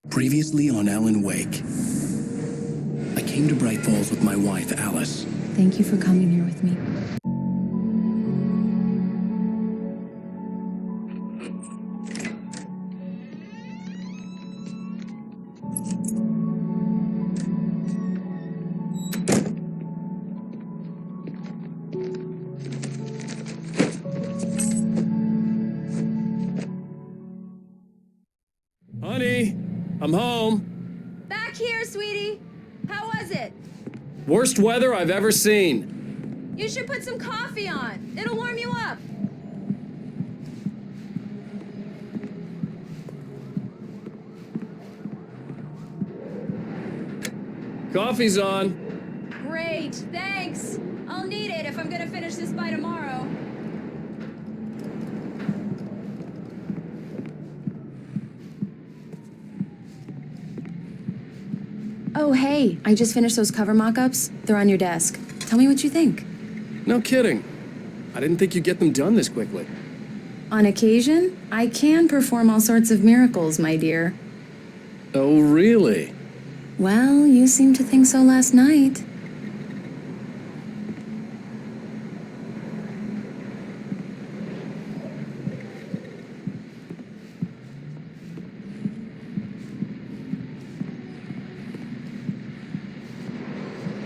Previously on Alan Wake. I came to Bright Falls with my wife, Alice. Thank you for coming here with me. Honey, I'm home. Back here, sweetie. How was it? Worst weather I've ever seen. You should put some coffee on. It'll warm you up. Coffee's on. Great, thanks. I'll need it if I'm gonna finish this by tomorrow. Oh, hey, I just finished those cover mock-ups. They're on your desk. Tell me what you think. No kidding. I didn't think you'd get them done this quickly. On occasion, I can perform all sorts of miracles, my dear. Oh, really? Well, you seemed to think so last night.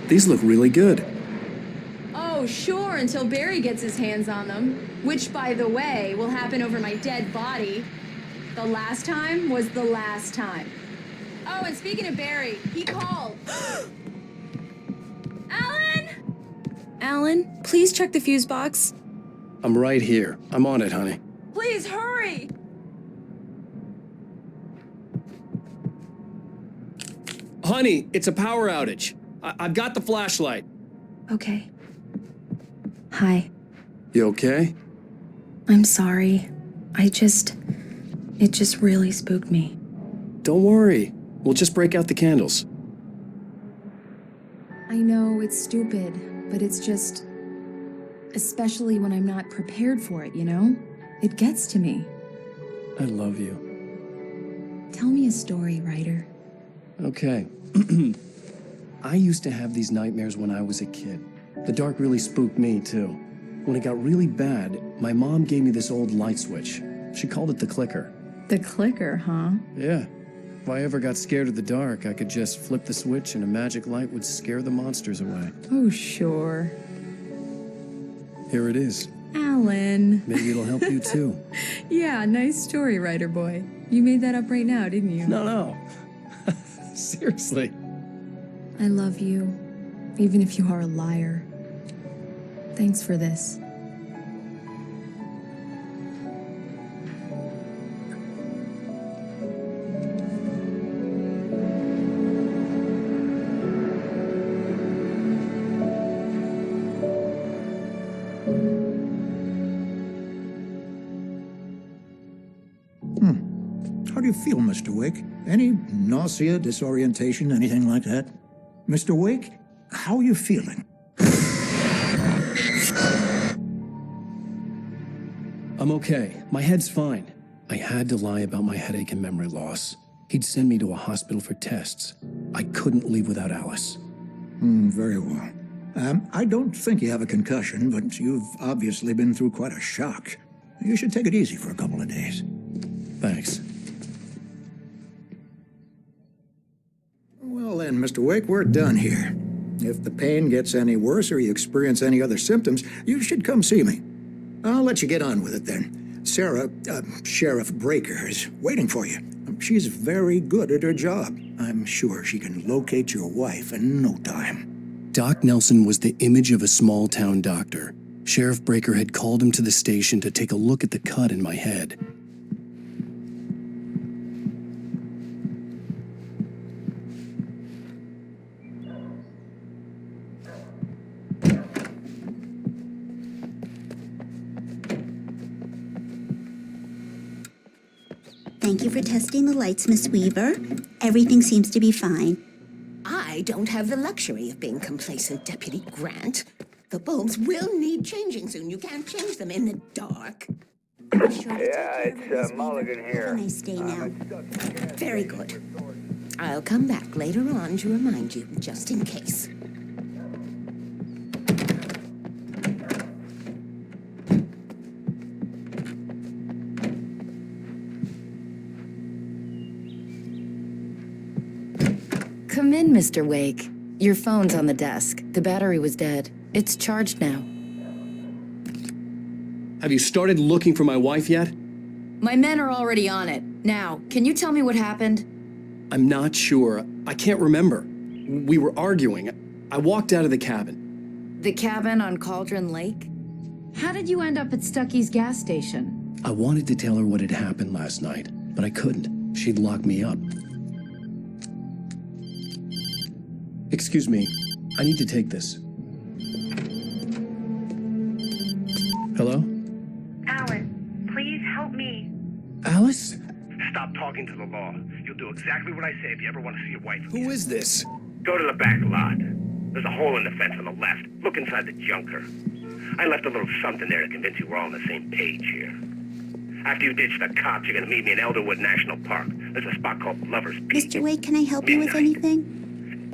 These look really good. Oh, sure, until Barry gets his hands on them. Which, by the way, will happen over my dead body. The last time was the last time. Oh, and speaking of Barry, he called. Alan! Alan, please check the fuse box. I'm right here. I'm on it, honey. Please hurry! Honey, it's a power outage. I've got the flashlight. Okay. Hi. You okay? I'm sorry. It just really spooked me. Don't worry. We'll just break out the candles. I know it's stupid, but it's just... especially when I'm not prepared for it, you know? It gets to me. I love you. Tell me a story, writer. Okay. I used to have these nightmares when I was a kid. The dark really spooked me, too. When it got really bad, my mom gave me this old light switch. She called it the clicker. The clicker, huh? Yeah. If I ever got scared of the dark, I could just flip the switch and a magic light would scare the monsters away. Oh, sure. Here it is. Alan. Maybe it'll help you, too. Yeah, nice story, writer boy. You made that up right now, didn't you? No. Seriously. I love you, even if you are a liar. Thanks for this. How do you feel, Mr. Wake? Any nausea, disorientation, anything like that? Mr. Wake, how are you feeling? I'm okay. My head's fine. I had to lie about my headache and memory loss. He'd send me to a hospital for tests. I couldn't leave without Alice. Very well. I don't think you have a concussion, but you've obviously been through quite a shock. You should take it easy for a couple of days. Thanks. Well then, Mr. Wake, we're done here. If the pain gets any worse or you experience any other symptoms, you should come see me. I'll let you get on with it then. Sarah, Sheriff Breaker, is waiting for you. She's very good at her job. I'm sure she can locate your wife in no time. Doc Nelson was the image of a small-town doctor. Sheriff Breaker had called him to the station to take a look at the cut in my head. Thank you for testing the lights, Miss Weaver. Everything seems to be fine. I don't have the luxury of being complacent, Deputy Grant. The bulbs will need changing soon. You can't change them in the dark. Be sure to take Yeah, care of it's it, Miss Mulligan Weaver. here. Have a nice day now. Very good. I'll come back later on to remind you, just in case. Come in, Mr. Wake. Your phone's on the desk. The battery was dead. It's charged now. Have you started looking for my wife yet? My men are already on it. Now, can you tell me what happened? I'm not sure. I can't remember. We were arguing. I walked out of the cabin. The cabin on Cauldron Lake? How did you end up at Stucky's gas station? I wanted to tell her what had happened last night, but I couldn't. She'd lock me up. Excuse me, I need to take this. Hello? Alan, please help me. Alice? Stop talking to the law. You'll do exactly what I say if you ever want to see your wife again. Who is this? Go to the back lot. There's a hole in the fence on the left. Look inside the junker. I left a little something there to convince you we're all on the same page here. After you ditch the cops, you're gonna meet me in Elderwood National Park. There's a spot called Lover's Peak. Mr. Wake, can I help you with anything?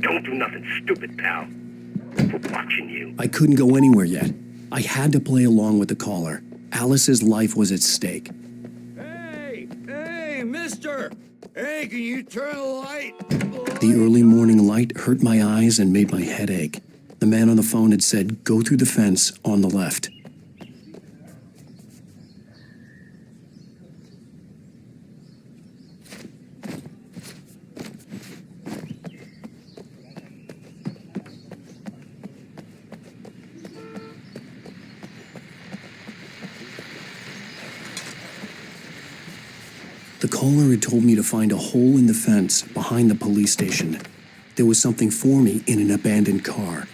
Don't do nothing stupid, pal. We're watching you. I couldn't go anywhere yet. I had to play along with the caller. Alice's life was at stake. Hey, mister! Hey, can you turn the light? The early morning light hurt my eyes and made my head ache. The man on the phone had said, go through the fence on the left. The caller had told me to find a hole in the fence behind the police station. There was something for me in an abandoned car.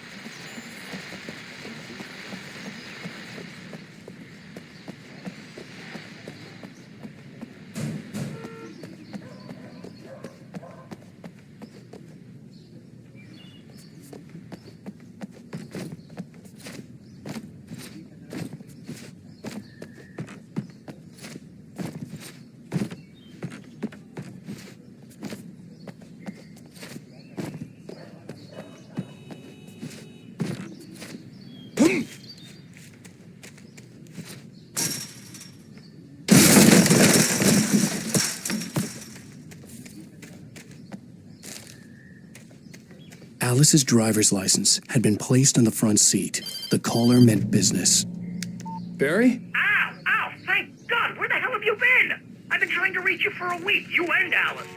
Alice's driver's license had been placed on the front seat. The caller meant business. Barry? Ow! Ow! Thank God! Where the hell have you been? I've been trying to reach you for a week, you and Alice.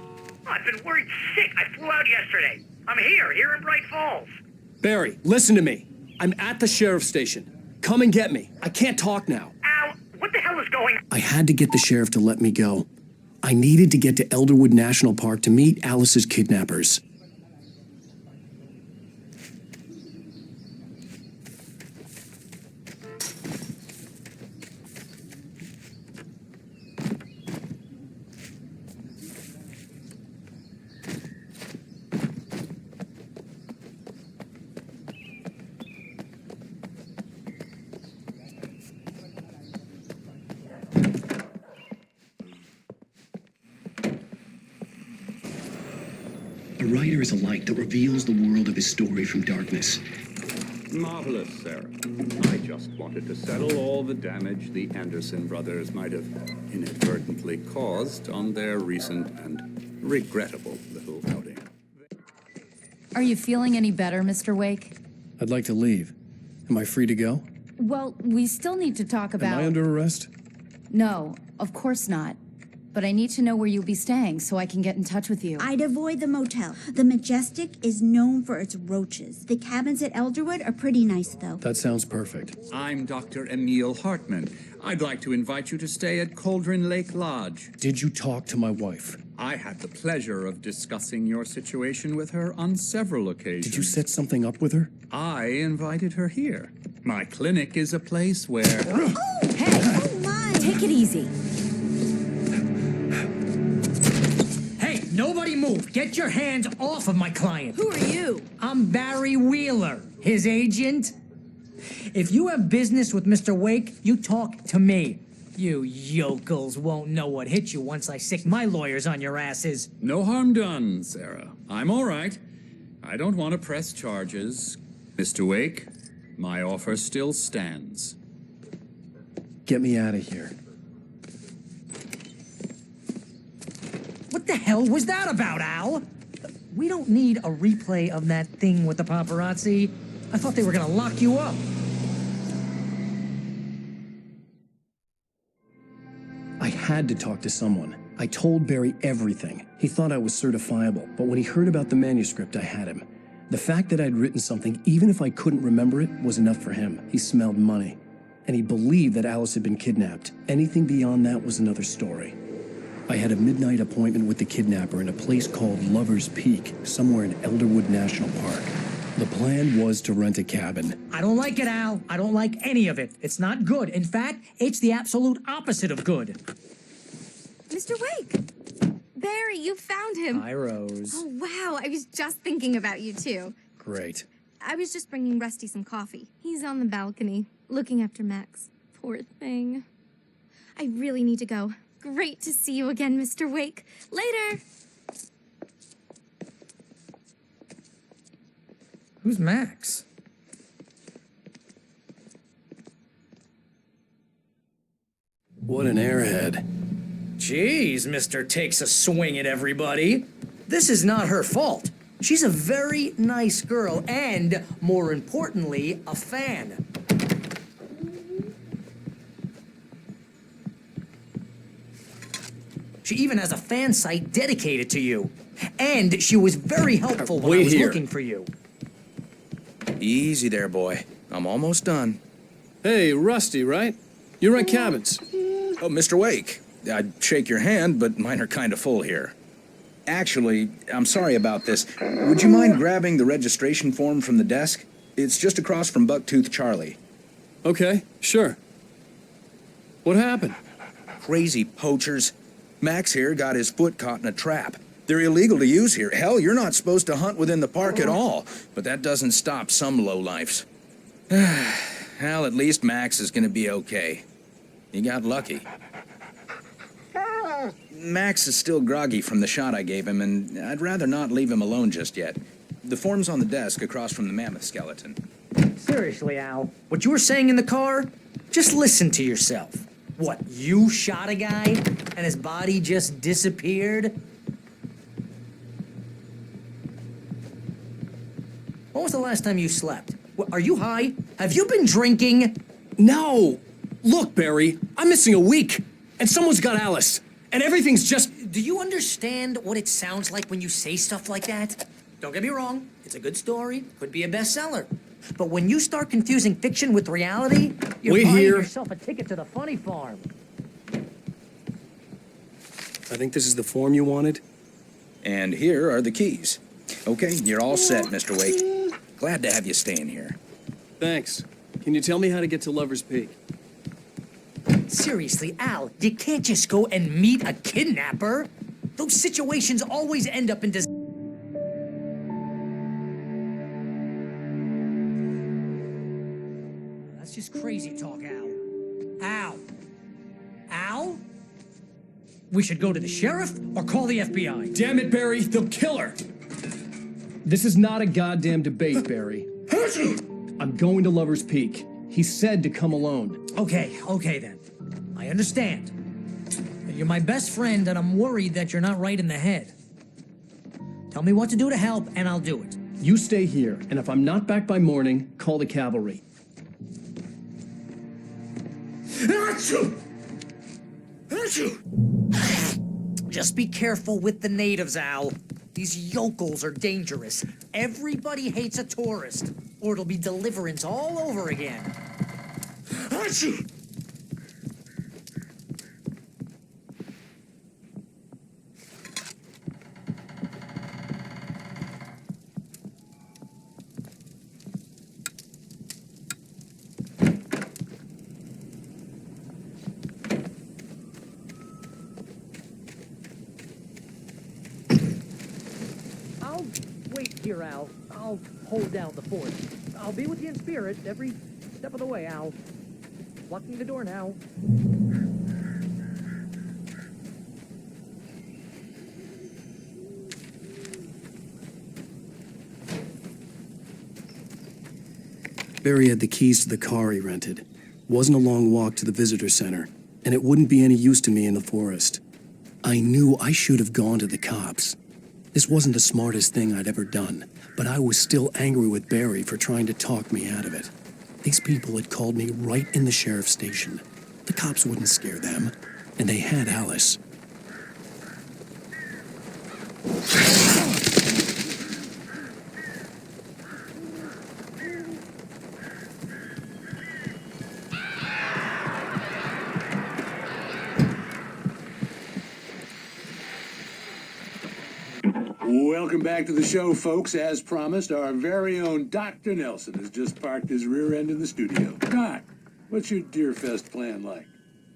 Oh, I've been worried sick. I flew out yesterday. I'm here in Bright Falls. Barry, listen to me. I'm at the sheriff's station. Come and get me. I can't talk now. Ow! What the hell is going on? I had to get the sheriff to let me go. I needed to get to Elderwood National Park to meet Alice's kidnappers. A writer is a light that reveals the world of his story from darkness. Marvelous, Sarah. I just wanted to settle all the damage the Anderson brothers might have inadvertently caused on their recent and regrettable little outing. Are you feeling any better, Mr. Wake? I'd like to leave. Am I free to go? Well, we still need to talk about... Am I under arrest? No, of course not. But I need to know where you'll be staying so I can get in touch with you. I'd avoid the motel. The Majestic is known for its roaches. The cabins at Elderwood are pretty nice, though. That sounds perfect. I'm Dr. Emil Hartman. I'd like to invite you to stay at Cauldron Lake Lodge. Did you talk to my wife? I had the pleasure of discussing your situation with her on several occasions. Did you set something up with her? I invited her here. My clinic is a place where... Oh, hey! Oh, my! Take it easy. Nobody move. Get your hands off of my client. Who are you? I'm Barry Wheeler, his agent. If you have business with Mr. Wake, you talk to me. You yokels won't know what hit you once I sick my lawyers on your asses. No harm done, Sarah. I'm all right. I don't want to press charges. Mr. Wake, my offer still stands. Get me out of here. What the hell was that about, Al? We don't need a replay of that thing with the paparazzi. I thought they were gonna lock you up. I had to talk to someone. I told Barry everything. He thought I was certifiable, but when he heard about the manuscript, I had him. The fact that I'd written something, even if I couldn't remember it, was enough for him. He smelled money. And he believed that Alice had been kidnapped. Anything beyond that was another story. I had a midnight appointment with the kidnapper in a place called Lover's Peak, somewhere in Elderwood National Park. The plan was to rent a cabin. I don't like it, Al. I don't like any of it. It's not good. In fact, it's the absolute opposite of good. Mr. Wake! Barry, you found him. Hi, Rose. Oh, wow. I was just thinking about you, too. Great. I was just bringing Rusty some coffee. He's on the balcony, looking after Max. Poor thing. I really need to go. Great to see you again, Mr. Wake. Later! Who's Max? What an airhead. Jeez, Mr. Takes a swing at everybody. This is not her fault. She's a very nice girl and, more importantly, a fan. She even has a fan site dedicated to you. And she was very helpful when I was looking for you. Easy there, boy. I'm almost done. Hey, Rusty, right? You rent cabins. Oh, Mr. Wake. I'd shake your hand, but mine are kind of full here. Actually, I'm sorry about this. Would you mind grabbing the registration form from the desk? It's just across from Bucktooth Charlie. Okay, sure. What happened? Crazy poachers. Max here got his foot caught in a trap. They're illegal to use here. Hell, you're not supposed to hunt within the park at all. But that doesn't stop some lowlifes. Well, at least Max is gonna be okay. He got lucky. Max is still groggy from the shot I gave him, and I'd rather not leave him alone just yet. The form's on the desk across from the mammoth skeleton. Seriously, Al, what you were saying in the car? Just listen to yourself. What, you shot a guy and his body just disappeared? When was the last time you slept? Are you high? Have you been drinking? No! Look, Barry, I'm missing a week, and someone's got Alice, and everything's just... Do you understand what it sounds like when you say stuff like that? Don't get me wrong, it's a good story, could be a bestseller. But when you start confusing fiction with reality, you're buying yourself a ticket to the funny farm. I think this is the form you wanted. And here are the keys. Okay, you're all set, Mr. Wake. Glad to have you staying here. Thanks. Can you tell me how to get to Lover's Peak? Seriously, Al, you can't just go and meet a kidnapper. Those situations always end up in That's just crazy talk, Al. Al? Al? We should go to the sheriff or call the FBI. Damn it, Barry, they'll kill her! This is not a goddamn debate, Barry. I'm going to Lover's Peak. He said to come alone. Okay then. I understand. You're my best friend, and I'm worried that you're not right in the head. Tell me what to do to help, and I'll do it. You stay here, and if I'm not back by morning, call the cavalry. Just be careful with the natives, Al. These yokels are dangerous. Everybody hates a tourist, or it'll be Deliverance all over again. I'll wait here, Al. I'll hold down the fort. I'll be with you in spirit every step of the way, Al. Locking the door now. Barry had the keys to the car he rented. Wasn't a long walk to the visitor center, and it wouldn't be any use to me in the forest. I knew I should have gone to the cops. This wasn't the smartest thing I'd ever done, but I was still angry with Barry for trying to talk me out of it. These people had called me right in the sheriff's station. The cops wouldn't scare them, and they had Alice. Welcome back to the show, folks. As promised, our very own Dr. Nelson has just parked his rear end in the studio. Doc, what's your Deerfest plan like?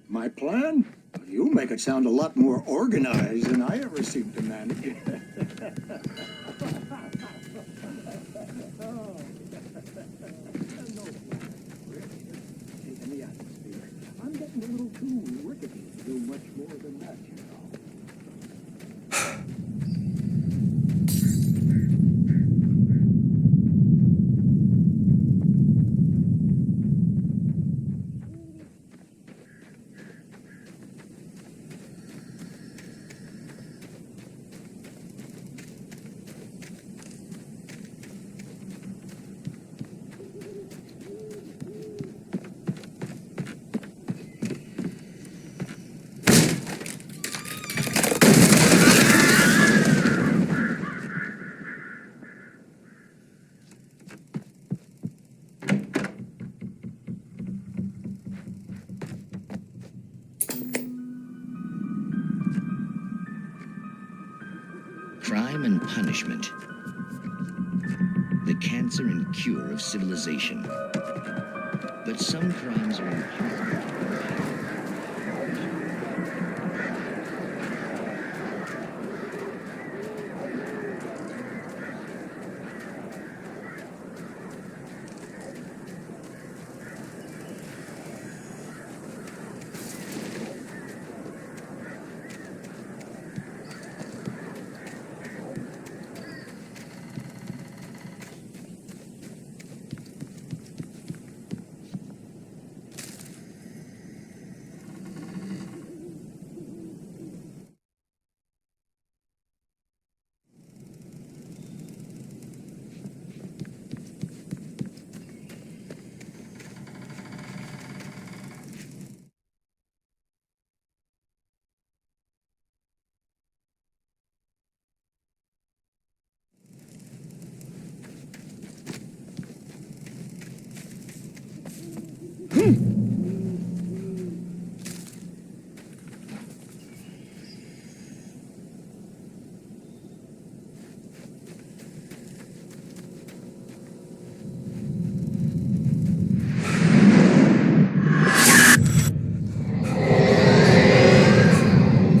My plan? You make it sound a lot more organized than I ever seem to manage. I'm getting a little too rickety to do much more than that, you know. Crime and punishment. The cancer and cure of civilization. But some crimes are impossible to prevent.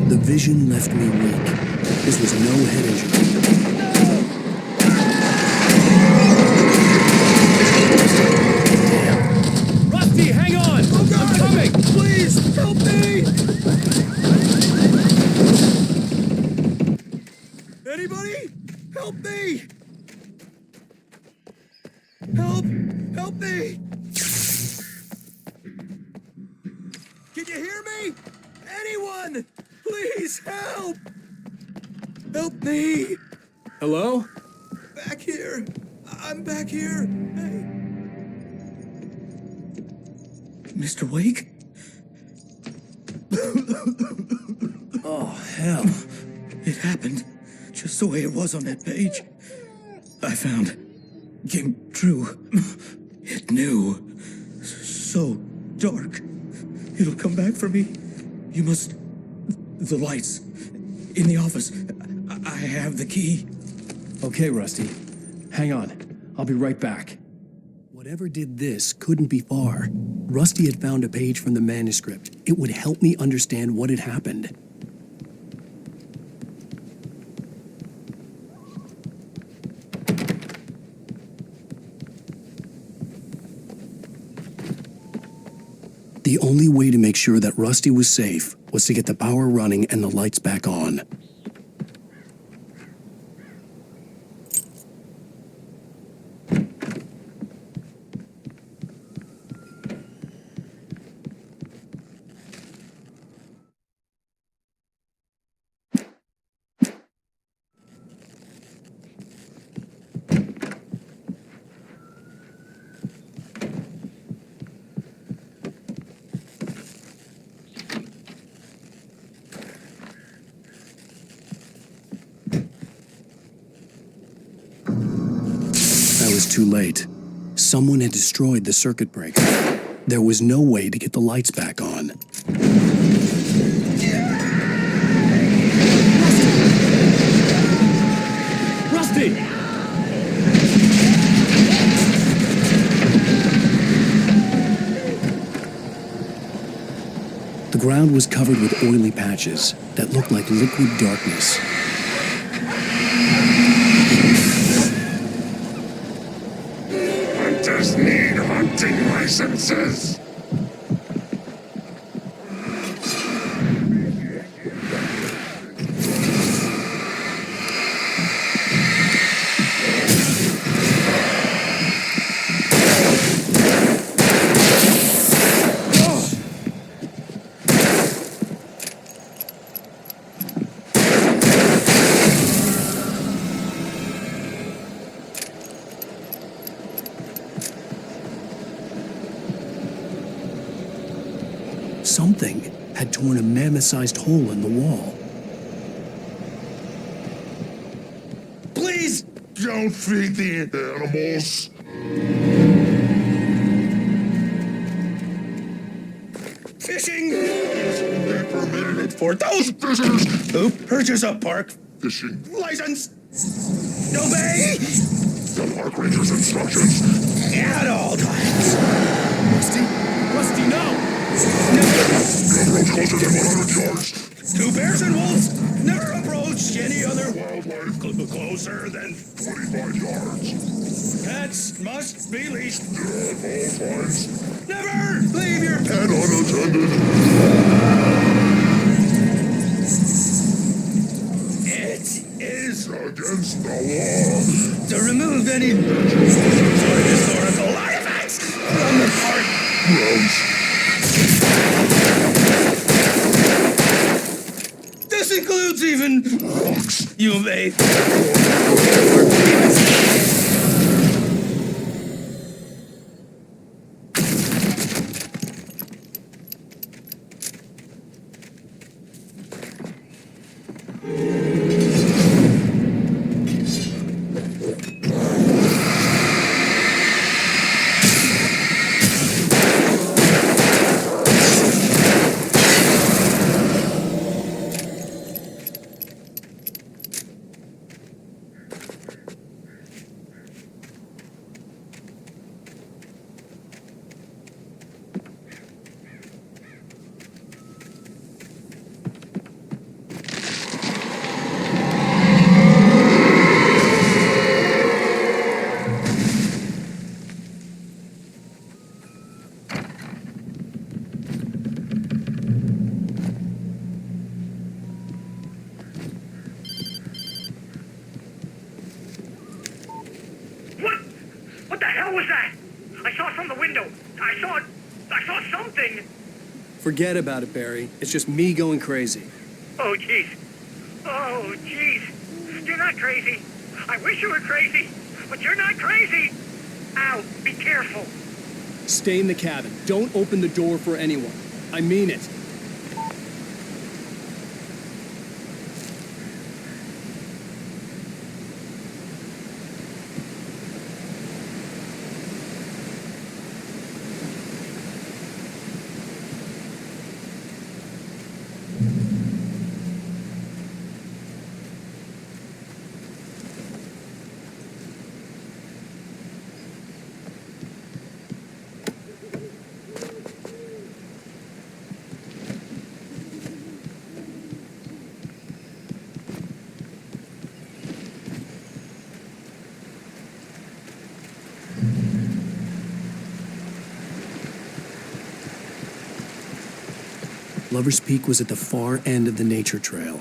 The vision left me weak. This was no head injury. Rusty, hang on! Oh God! I'm coming! Please, help me! Anybody? Help me! Help! Help me! Can you hear me? Anyone! Please help! Help me! Hello? Back here! I'm back here! Hey. Mr. Wake? Oh, hell. It happened just the way it was on that page. I found. Came true. It knew. So dark. It'll come back for me. You must... The lights. In the office. I have the key. Okay, Rusty. Hang on. I'll be right back. Whatever did this couldn't be far. Rusty had found a page from the manuscript. It would help me understand what had happened. The only way to make sure that Rusty was safe was to get the power running and the lights back on. was too late. Someone had destroyed the circuit breaker. There was no way to get the lights back on. Rusty! The ground was covered with oily patches that looked like liquid darkness. Hunters need hunting licenses. Something had torn a mammoth-sized hole in the wall. Please don't feed the animals. Fishing is only permitted for those visitors who purchase a park fishing license. Obey the park ranger's instructions at all times. Rusty, no! No approach closer than 100 yards. To bears and wolves, never approach any other wildlife closer than 45 yards. Pets must be leashed. At all times. Never leave your pet unattended. It is against the law to remove any historical artifacts from the park grounds. This includes even rocks. You may. What the hell was that? I saw it from the window. I saw something. Forget about it, Barry. It's just me going crazy. Oh, jeez. Oh, jeez. You're not crazy. I wish you were crazy, but you're not crazy. Ow, be careful. Stay in the cabin. Don't open the door for anyone. I mean it. Lover's Peak was at the far end of the nature trail.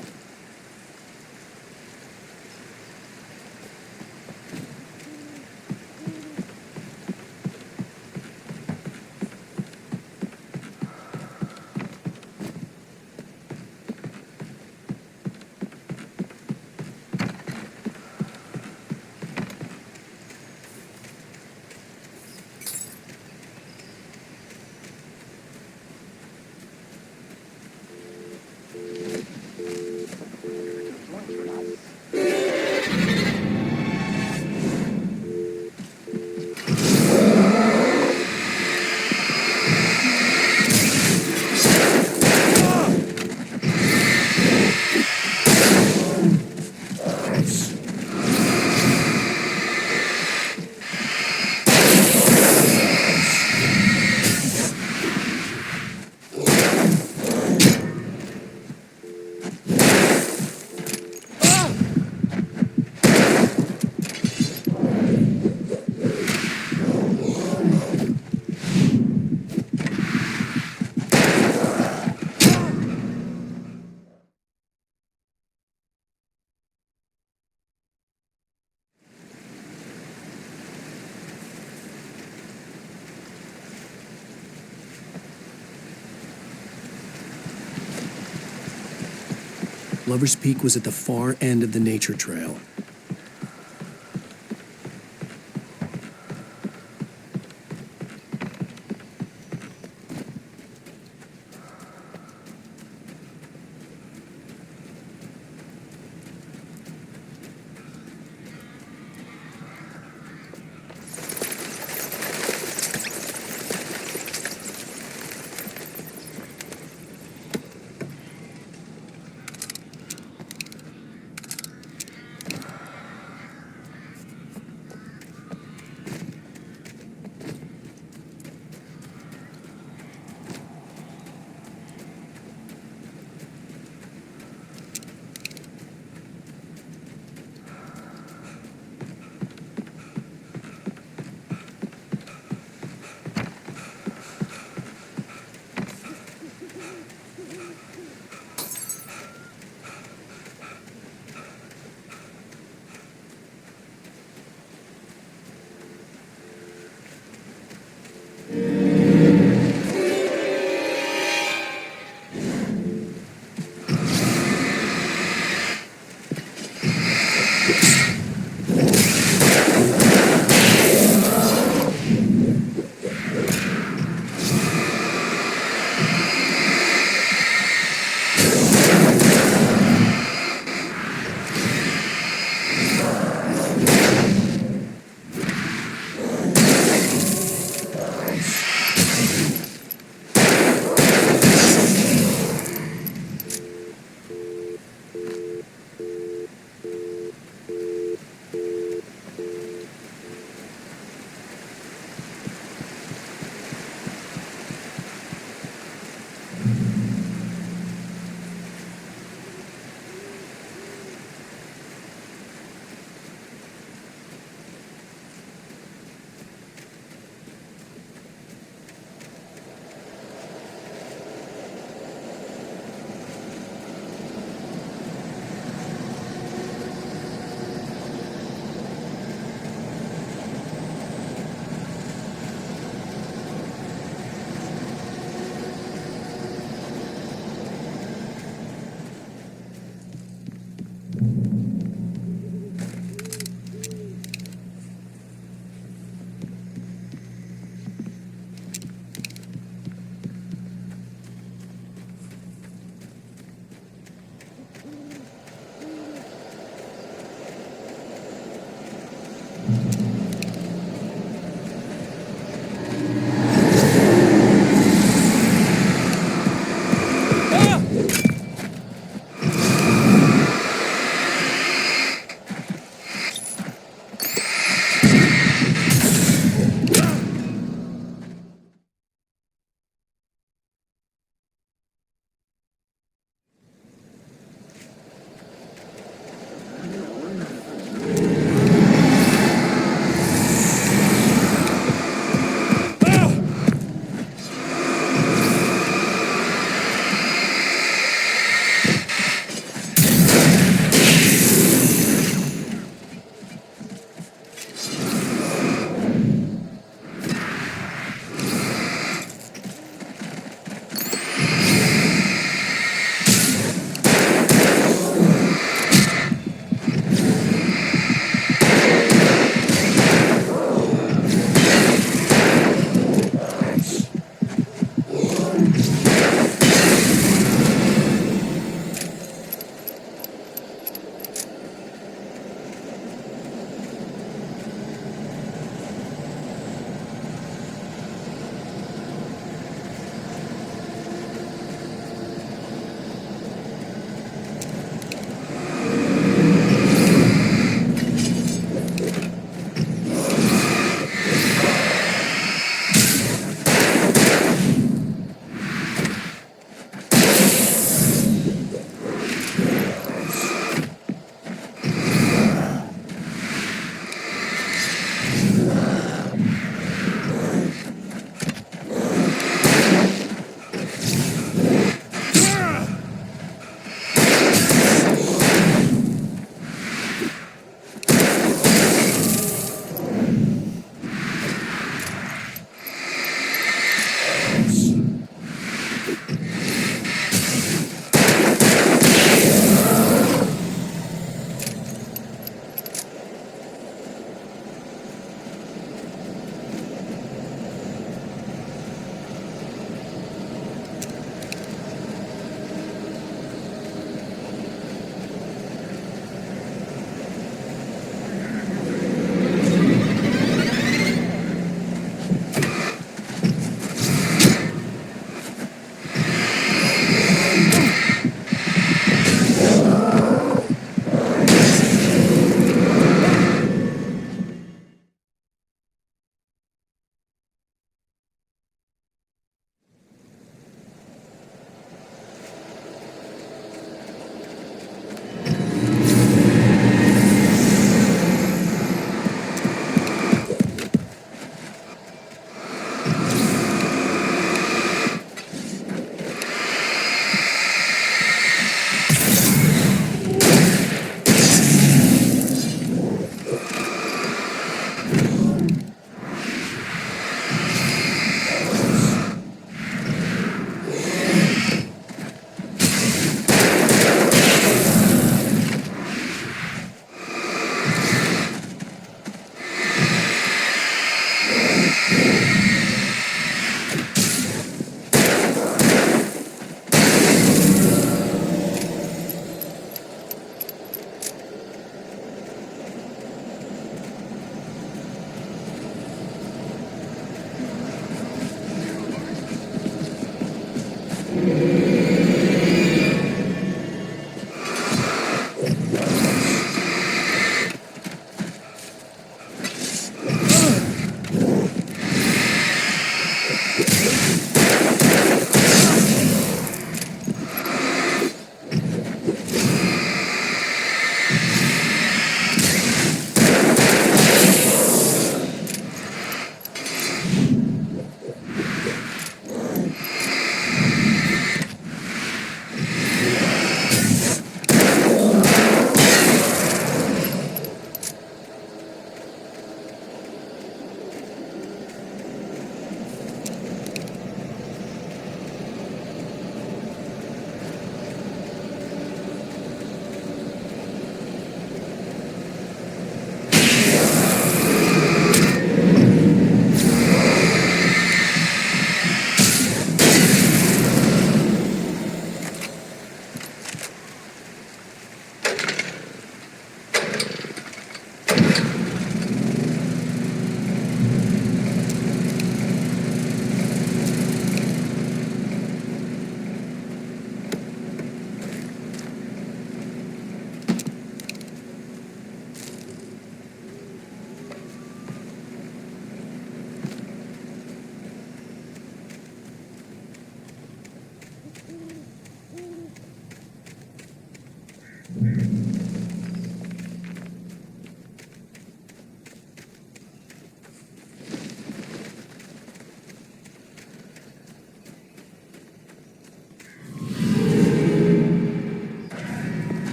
Lover's Peak was at the far end of the nature trail.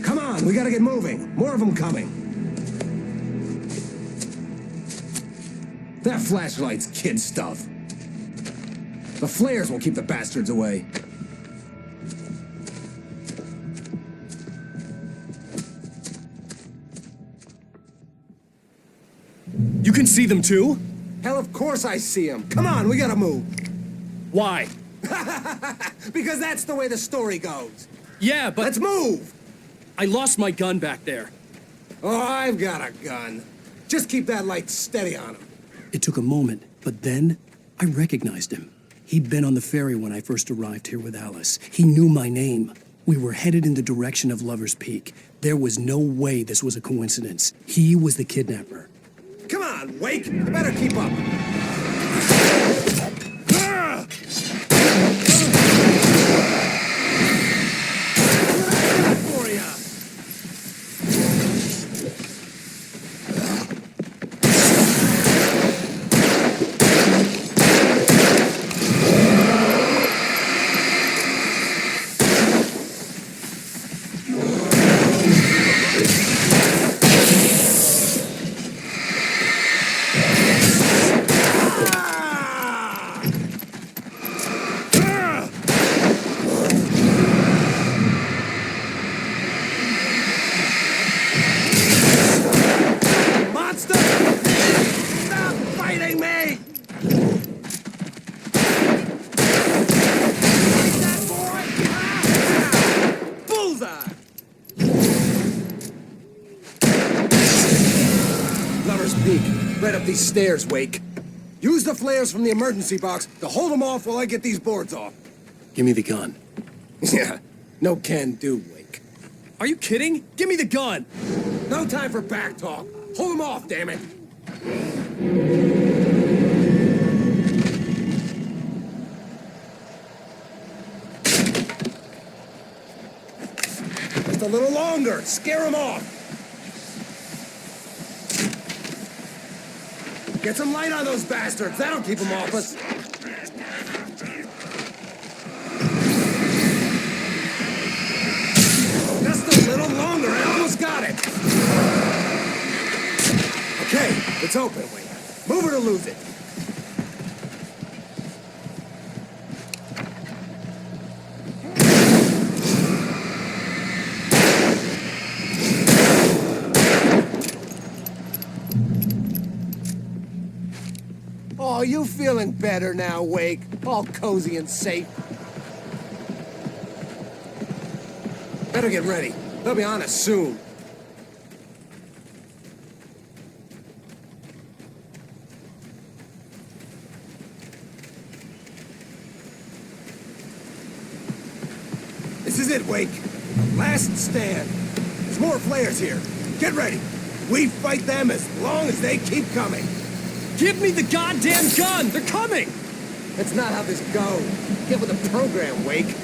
Come on, we gotta get moving. More of them coming. That flashlight's kid stuff. The flares will keep the bastards away. You can see them too? Hell, of course I see them. Come on, we gotta move. Why? Because that's the way the story goes. Yeah, but... Let's move! I lost my gun back there. Oh, I've got a gun. Just keep that light steady on him. It took a moment, but then I recognized him. He'd been on the ferry when I first arrived here with Alice. He knew my name. We were headed in the direction of Lover's Peak. There was no way this was a coincidence. He was the kidnapper. Come on, Wake! You better keep up. Right up these stairs, Wake. Use the flares from the emergency box to hold them off while I get these boards off. Give me the gun. Yeah, no can do, Wake. Are you kidding? Give me the gun! No time for back talk. Hold them off, damn it. Just a little longer. Scare them off. Get some light on those bastards. That'll keep them off us. Just a little longer. I almost got it. Okay, it's open, Wing. Move it or lose it. Oh, you feeling better now, Wake? All cozy and safe. Better get ready. They'll be on us soon. This is it, Wake. Last stand. There's more flares here. Get ready. We fight them as long as they keep coming. Give me the goddamn gun! They're coming! That's not how this goes. Get with the program, Wake.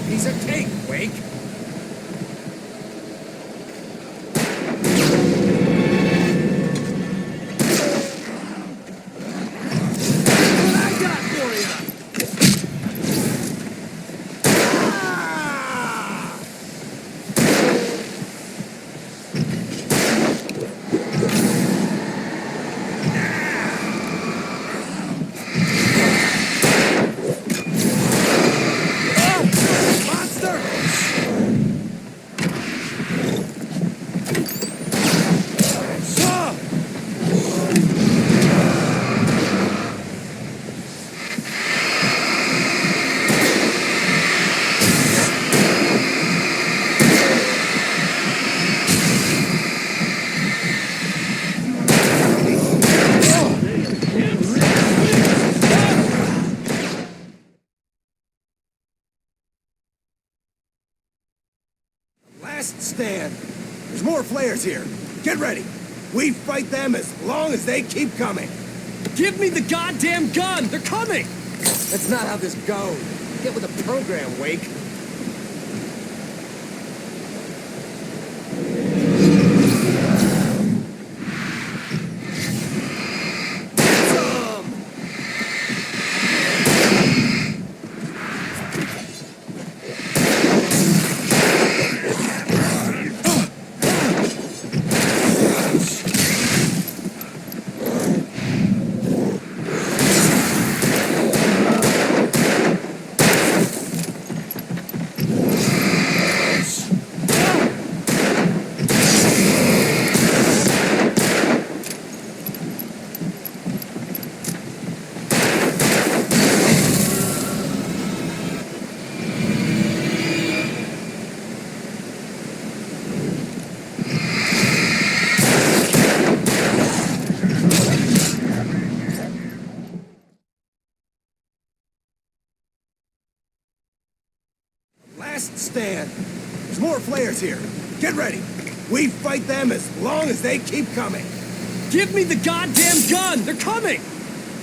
piece of cake, Wake. Last stand. There's more flares here. Get ready. We fight them as long as they keep coming. Give me the goddamn gun! They're coming! That's not how this goes. Get with the program, Wake. Last stand. There's more flares here. Get ready. We fight them as long as they keep coming. Give me the goddamn gun! They're coming!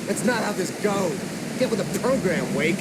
That's not how this goes. Get with the program, Wake.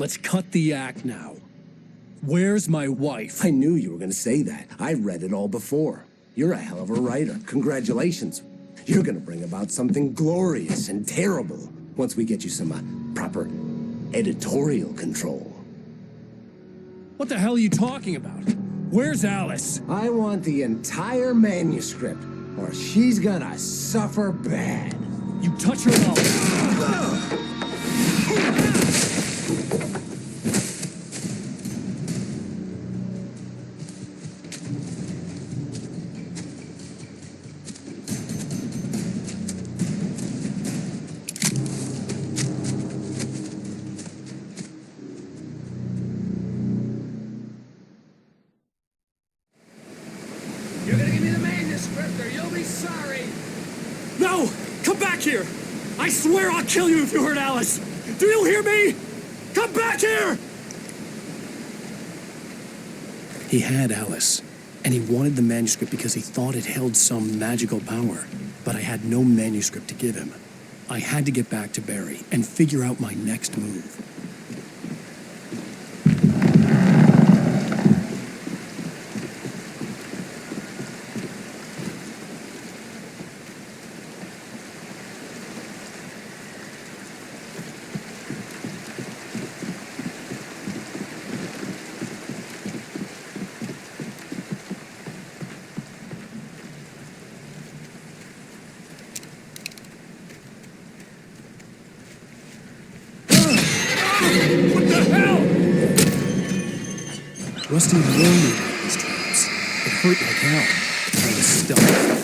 Let's cut the act now. Where's my wife? I knew you were going to say that. I read it all before. You're a hell of a writer. Congratulations. You're going to bring about something glorious and terrible once we get you some proper editorial control. What the hell are you talking about? Where's Alice? I want the entire manuscript, or she's gonna suffer bad. You touch her and I'll... You're gonna give me the manuscript or you'll be sorry. No! Come back here! I swear I'll kill you if you hurt Alice! Do you hear me? Come back here! He had Alice, and he wanted the manuscript because he thought it held some magical power. But I had no manuscript to give him. I had to get back to Barry and figure out my next move. What the hell? Rusty warned me about these traps. It hurt like hell. I was stuck.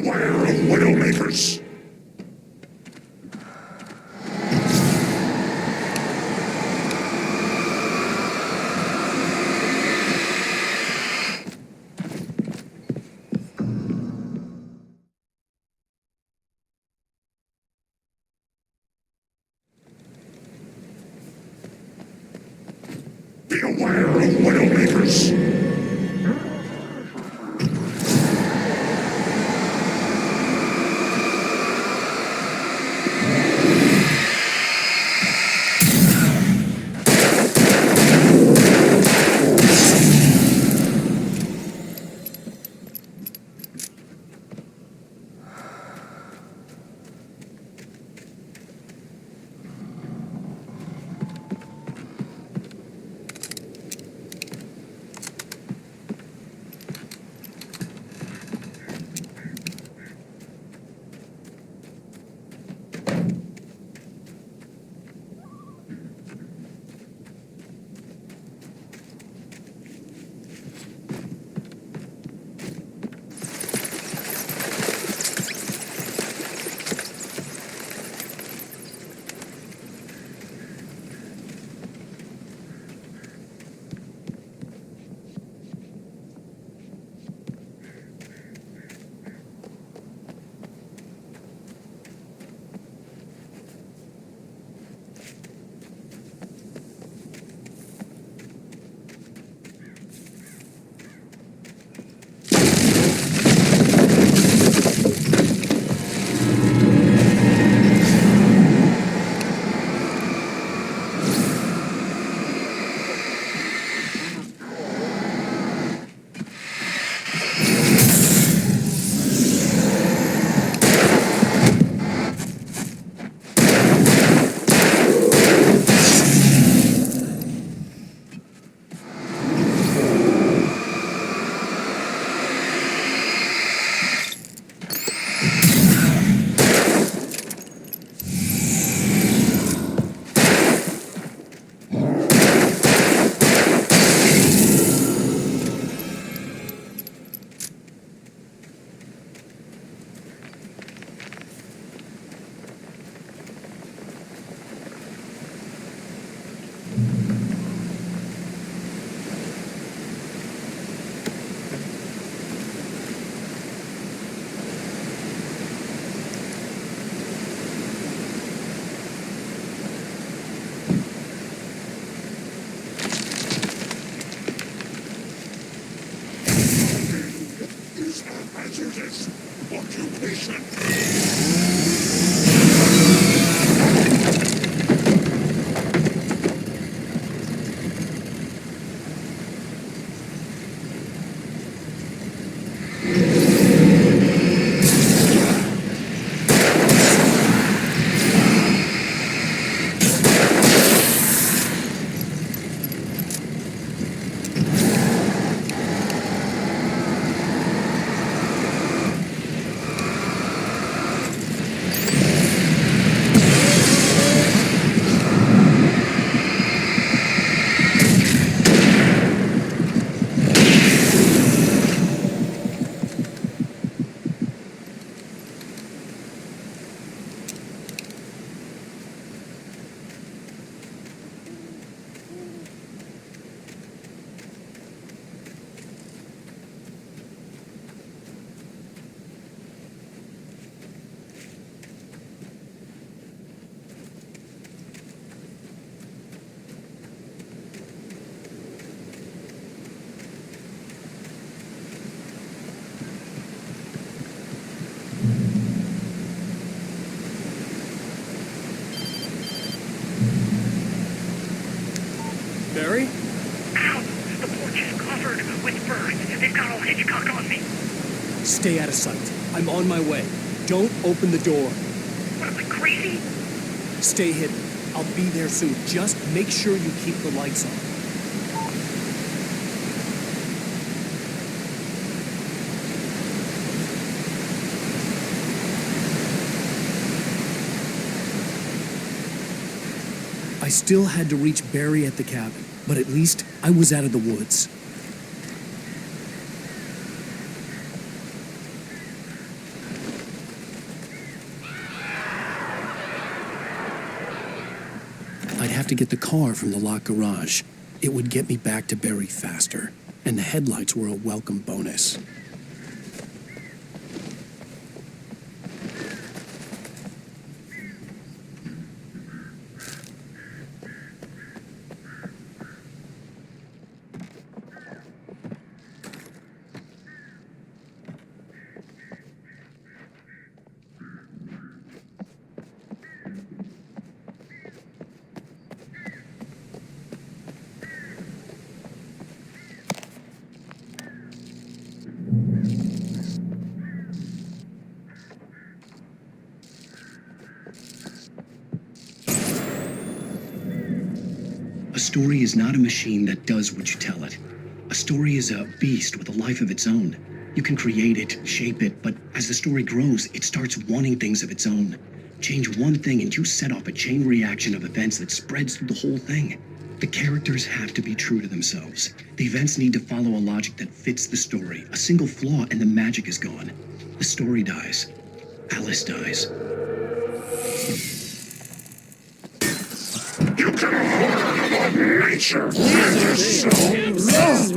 Beware of Widowmakers! Beware of Widowmakers! Hazardous occupation. Barry? Ow! The porch is covered with birds. They've got all Hitchcock on me. Stay out of sight. I'm on my way. Don't open the door. What, am I crazy? Stay hidden. I'll be there soon. Just make sure you keep the lights on. I still had to reach Barry at the cabin, but at least I was out of the woods. I'd have to get the car from the locked garage. It would get me back to Barry faster, and the headlights were a welcome bonus. A story is not a machine that does what you tell it. A story is a beast with a life of its own. You can create it, shape it, but as the story grows, it starts wanting things of its own. Change one thing and you set off a chain reaction of events that spreads through the whole thing. The characters have to be true to themselves. The events need to follow a logic that fits the story. A single flaw and the magic is gone. The story dies. Alice dies. You can afford nature. Yourself.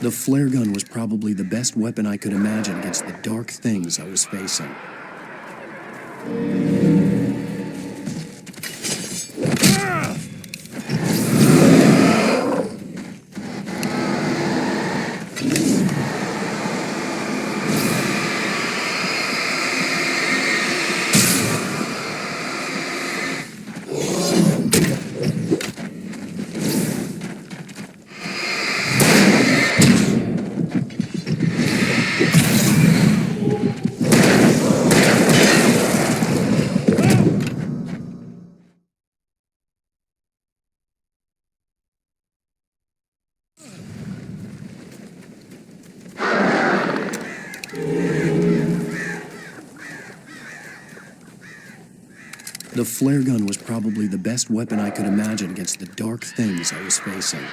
The flare gun was probably the best weapon I could imagine against the dark things I was facing. The flare gun was probably the best weapon I could imagine against the dark things I was facing.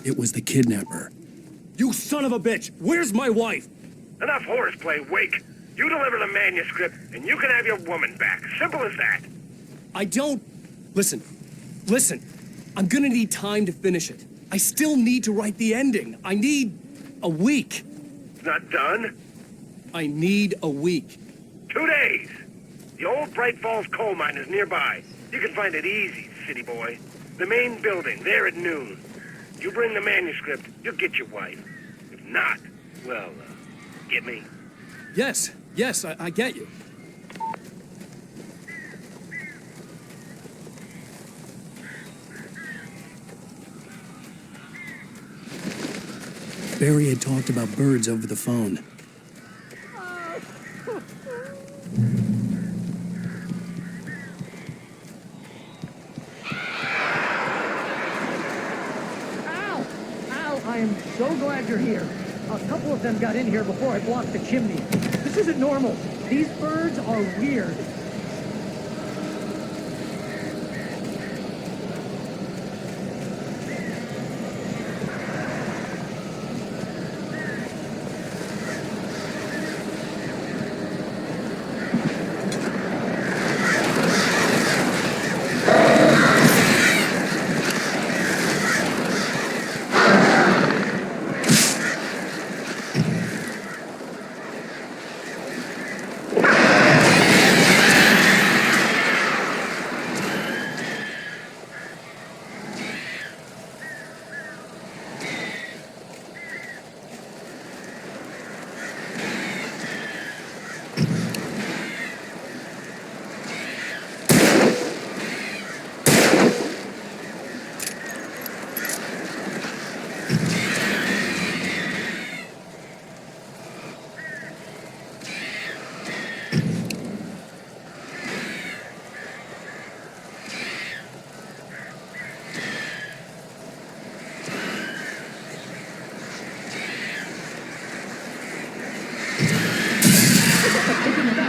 It was the kidnapper. You son of a bitch! Where's my wife? Enough horseplay, Wake. You deliver the manuscript, and you can have your woman back. Simple as that. I don't... Listen. I'm gonna need time to finish it. I still need to write the ending. I need a week. It's not done? I need a week. 2 days. The old Bright Falls coal mine is nearby. You can find it easy, city boy. The main building, there at noon. You bring the manuscript, you'll get your wife. If not, well, get me? Yes, I get you. Barry had talked about birds over the phone. Al, I am so glad you're here. A couple of them got in here before I blocked the chimney. This isn't normal. These birds are weird.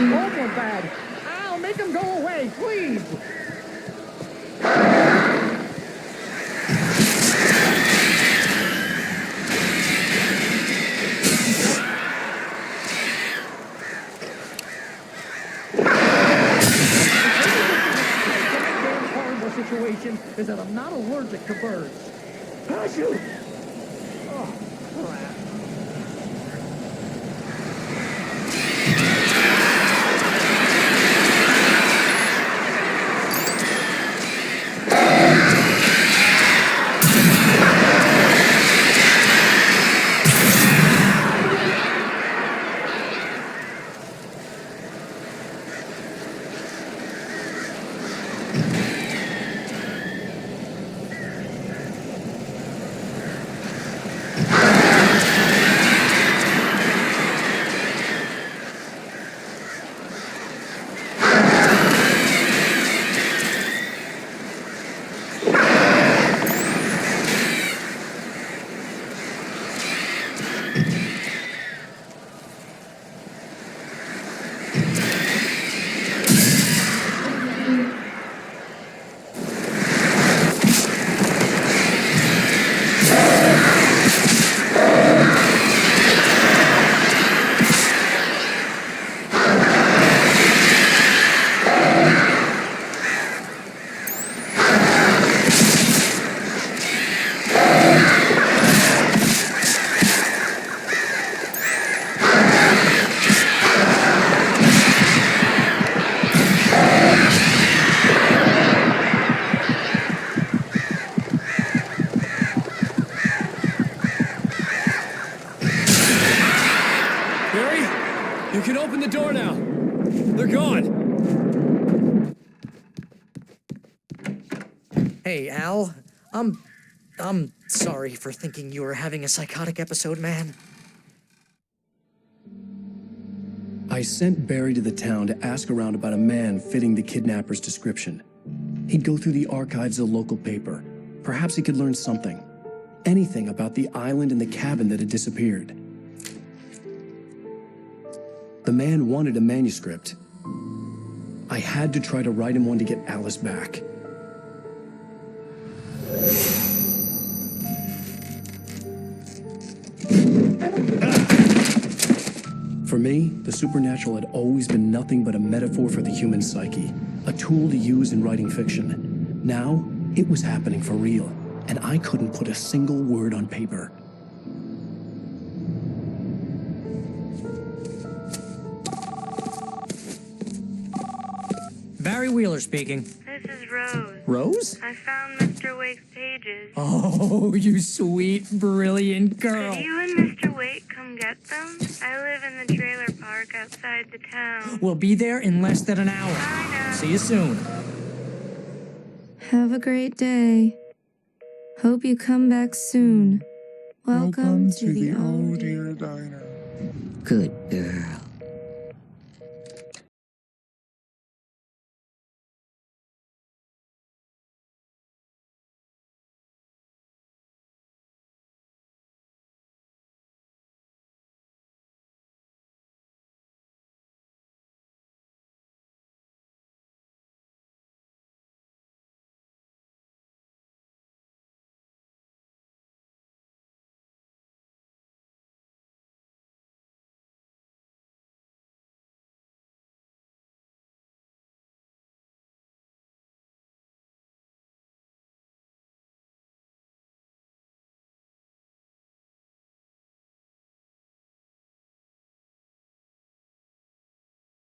All more bad. Al, make them go away, please. Horrible situation is that I'm not allergic to birds. Shoot! Oh, crap. You can open the door now. They're gone. Hey, Al. I'm sorry for thinking you were having a psychotic episode, man. I sent Barry to the town to ask around about a man fitting the kidnapper's description. He'd go through the archives of the local paper. Perhaps he could learn something. Anything about the island and the cabin that had disappeared. The man wanted a manuscript. I had to try to write him one to get Alice back. For me, the supernatural had always been nothing but a metaphor for the human psyche, a tool to use in writing fiction. Now, it was happening for real, and I couldn't put a single word on paper. Barry Wheeler speaking. This is Rose. Rose? I found Mr. Wake's pages. Oh, you sweet, brilliant girl. Could you and Mr. Wake come get them? I live in the trailer park outside the town. We'll be there in less than an hour. Bye now. See you soon. Have a great day. Hope you come back soon. Welcome to the Oh Dear Diner. Good girl.